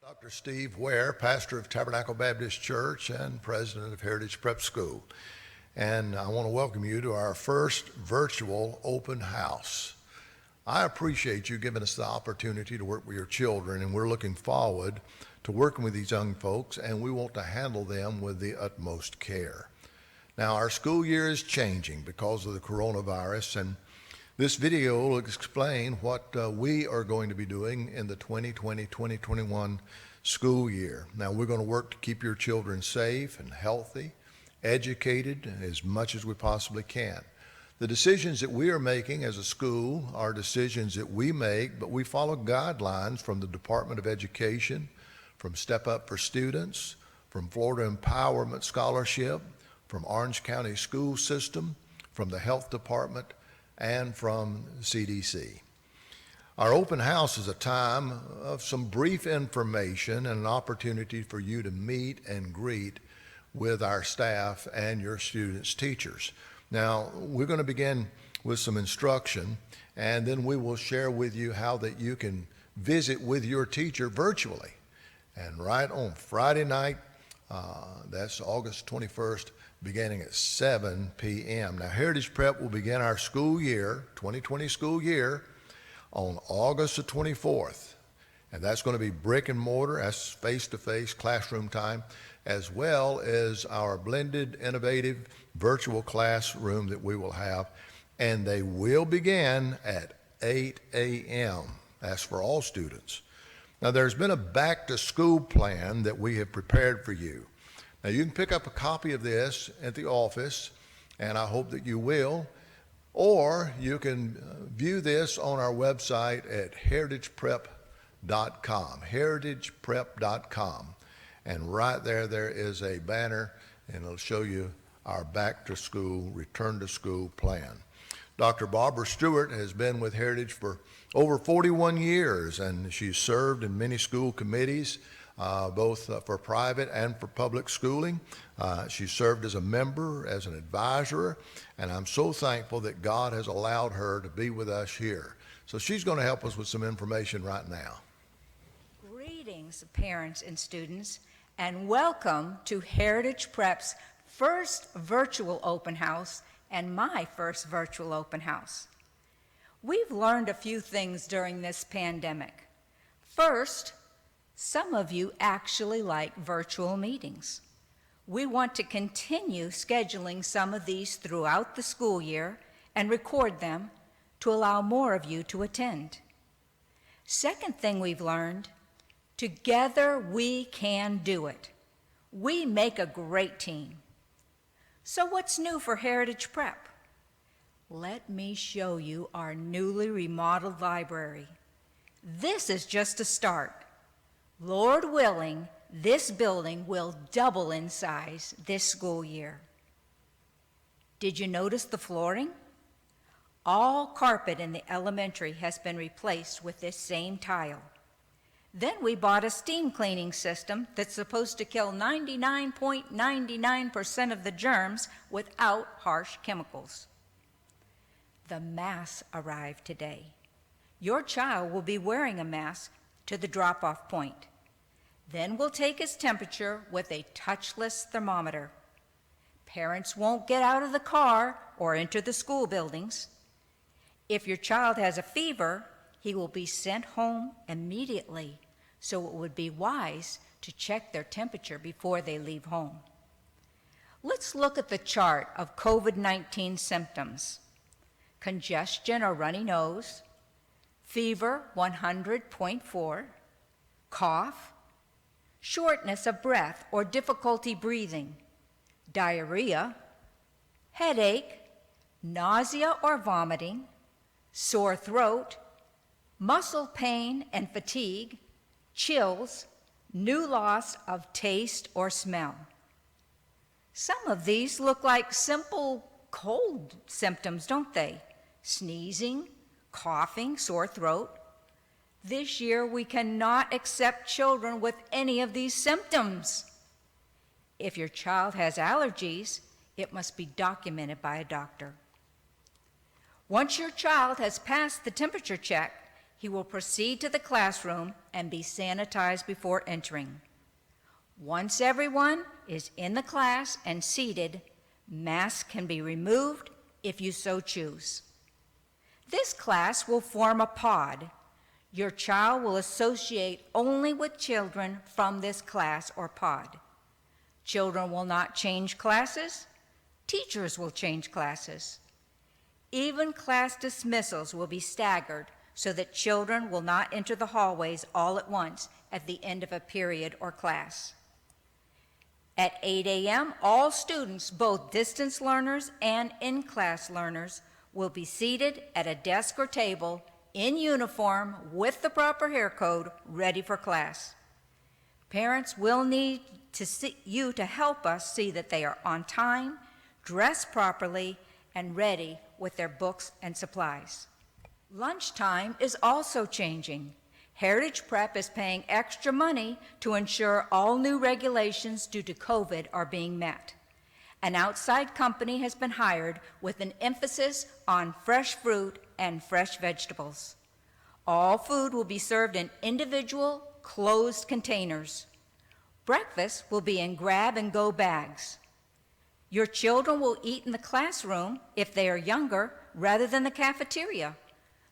Dr. Steve Ware, pastor of Tabernacle Baptist Church and president of Heritage Prep School. And I want to welcome you to our first virtual open house. I appreciate you giving us the opportunity to work with your children, and we're looking forward to working with these young folks, and we want to handle them with the utmost care. Now, our school year is changing because of the coronavirus, and this video will explain what we are going to be doing in the 2020-2021 school year. Now, we're going to work to keep your children safe and healthy, educated as much as we possibly can. The decisions that we are making as a school are decisions that we make, but we follow guidelines from the Department of Education, from Step Up for Students, from Florida Empowerment Scholarship, from Orange County School System, from the Health Department, and from CDC. Our open house is a time of some brief information and an opportunity for you to meet and greet with our staff and your students' teachers. Now, we're going to begin with some instruction, and then we will share with you how that you can visit with your teacher virtually. And right on Friday night, that's August 21st, beginning at 7 p.m. Now, Heritage Prep will begin our school year, 2020 school year, on August the 24th. And that's going to be brick and mortar, that's face-to-face classroom time, as well as our blended, innovative virtual classroom that we will have. And they will begin at 8 a.m. That's for all students. Now, there's been a back-to-school plan that we have prepared for you. Now, you can pick up a copy of this at the office, and I hope that you will, or you can view this on our website at heritageprep.com, heritageprep.com. And right there is a banner, and it'll show you our back-to-school, return-to-school plan. Dr. Barbara Stewart has been with Heritage for over 41 years, and she's served in many school committees, both for private and for public schooling. She served as a member, as an advisor, and I'm so thankful that God has allowed her to be with us here. So she's going to help us with some information right now. Greetings, parents and students, and welcome to Heritage Prep's first virtual open house and my first virtual open house. We've learned a few things during this pandemic. First, some of you actually like virtual meetings. We want to continue scheduling some of these throughout the school year and record them to allow more of you to attend. Second thing we've learned, together we can do it. We make a great team. So what's new for Heritage Prep? Let me show you our newly remodeled library. This is just a start. Lord willing, this building will double in size this school year. Did you notice the flooring? All carpet in the elementary has been replaced with this same tile. Then we bought a steam cleaning system that's supposed to kill 99.99% of the germs without harsh chemicals. The masks arrived today. Your child will be wearing a mask to the drop-off point. Then we'll take his temperature with a touchless thermometer. Parents won't get out of the car or enter the school buildings. If your child has a fever, he will be sent home immediately, so it would be wise to check their temperature before they leave home. Let's look at the chart of COVID-19 symptoms. Congestion or runny nose, fever 100.4, cough, shortness of breath or difficulty breathing, diarrhea, headache, nausea or vomiting, sore throat, muscle pain and fatigue, chills, new loss of taste or smell. Some of these look like simple cold symptoms, don't they? Sneezing, coughing, sore throat. This year, we cannot accept children with any of these symptoms. If your child has allergies, it must be documented by a doctor. Once your child has passed the temperature check, he will proceed to the classroom and be sanitized before entering. Once everyone is in the class and seated, masks can be removed if you so choose. This class will form a pod. Your child will associate only with children from this class or pod. Children will not change classes. Teachers will change classes. Even class dismissals will be staggered so that children will not enter the hallways all at once at the end of a period or class. At 8 a.m., all students, both distance learners and in-class learners, will be seated at a desk or table in uniform with the proper hair code, ready for class. Parents will need you to help us see that they are on time, dressed properly, and ready with their books and supplies. Lunchtime is also changing. Heritage Prep is paying extra money to ensure all new regulations due to COVID are being met. An outside company has been hired with an emphasis on fresh fruit and fresh vegetables. All food will be served in individual, closed containers. Breakfast will be in grab-and-go bags. Your children will eat in the classroom, if they are younger, rather than the cafeteria.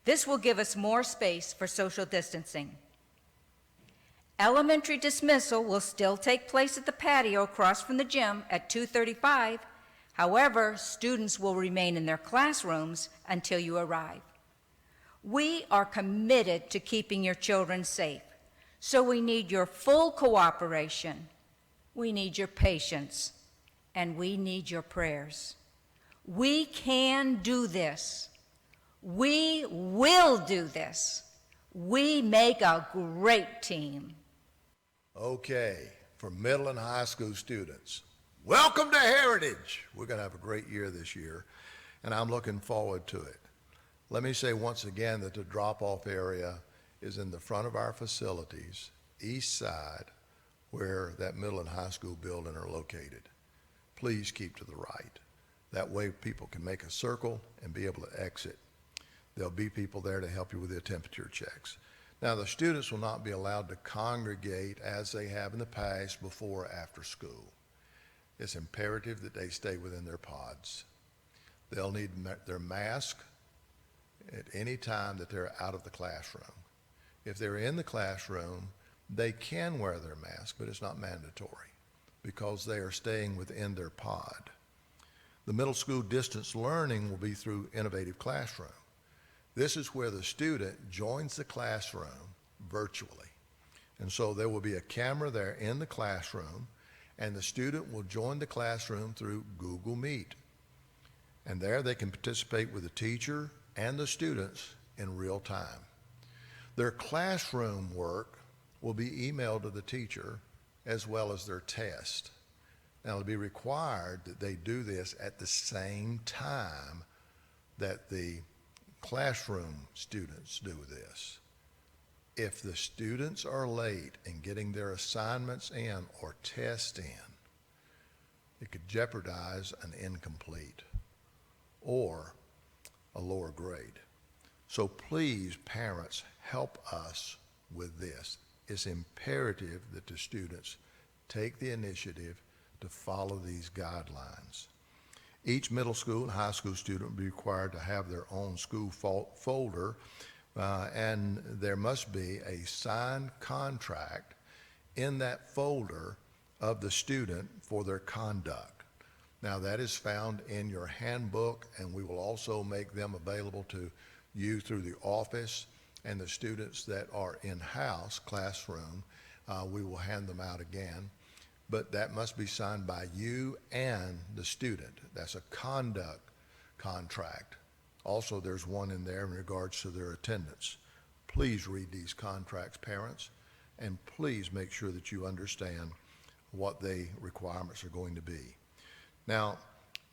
This will give us more space for social distancing. Elementary dismissal will still take place at the patio across from the gym at 2:35. However, students will remain in their classrooms until you arrive. We are committed to keeping your children safe, so we need your full cooperation. We need your patience, and we need your prayers. We can do this. We will do this. We make a great team. Okay, for middle and high school students, welcome to Heritage. We're going to have a great year this year, and I'm looking forward to it. Let me say once again that the drop-off area is in the front of our facilities, east side, where that middle and high school building are located. Please keep to the right. That way people can make a circle and be able to exit. There'll be people there to help you with their temperature checks. Now, the students will not be allowed to congregate as they have in the past before or after school. It's imperative that they stay within their pods. They'll need their mask at any time that they're out of the classroom. If they're in the classroom, they can wear their mask, but it's not mandatory because they are staying within their pod. The middle school distance learning will be through Innovative Classroom. This is where the student joins the classroom virtually. And so there will be a camera there in the classroom, and the student will join the classroom through Google Meet. And there they can participate with the teacher and the students in real time. Their classroom work will be emailed to the teacher as well as their test. Now, it'll be required that they do this at the same time that the classroom students do this. If the students are late in getting their assignments in or tests in, it could jeopardize an incomplete or a lower grade. So please, parents, help us with this. It's imperative that the students take the initiative to follow these guidelines. Each middle school and high school student will be required to have their own school folder, and there must be a signed contract in that folder of the student for their conduct. Now, that is found in your handbook, and we will also make them available to you through the office, and the students that are in-house classroom, we will hand them out again. But that must be signed by you and the student. That's a conduct contract. Also, there's one in there in regards to their attendance. Please read these contracts, parents, and please make sure that you understand what the requirements are going to be. Now,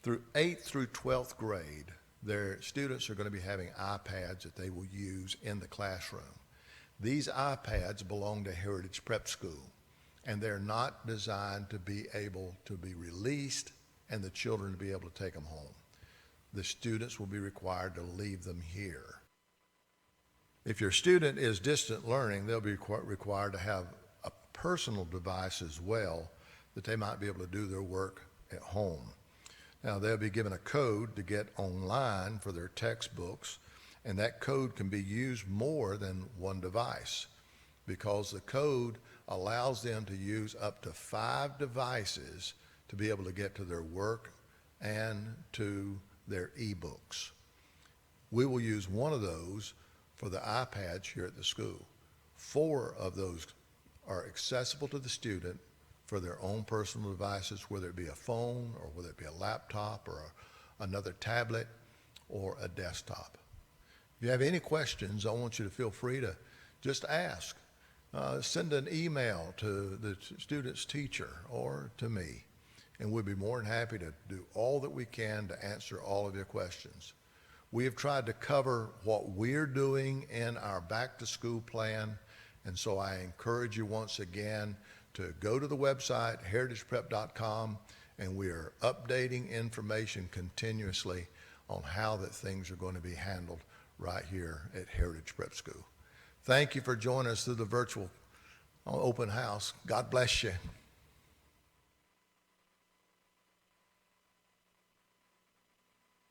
through 8th through 12th grade, their students are going to be having iPads that they will use in the classroom. These iPads belong to Heritage Prep School, and they're not designed to be able to be released and the children to be able to take them home. The students will be required to leave them here. If your student is distant learning, they'll be required to have a personal device as well that they might be able to do their work at home. Now, they'll be given a code to get online for their textbooks, and that code can be used more than one device because the code allows them to use up to 5 devices to be able to get to their work and to their e-books. We will use one of those for the iPads here at the school. 4 of those are accessible to the student for their own personal devices, whether it be a phone or whether it be a laptop or another tablet or a desktop. If you have any questions, I want you to feel free to just ask. Send an email to the student's teacher or to me, and we'll be more than happy to do all that we can to answer all of your questions. We have tried to cover what we're doing in our back-to-school plan, and so I encourage you once again to go to the website, heritageprep.com, and we are updating information continuously on how that things are going to be handled right here at Heritage Prep School. Thank you for joining us through the virtual open house. God bless you.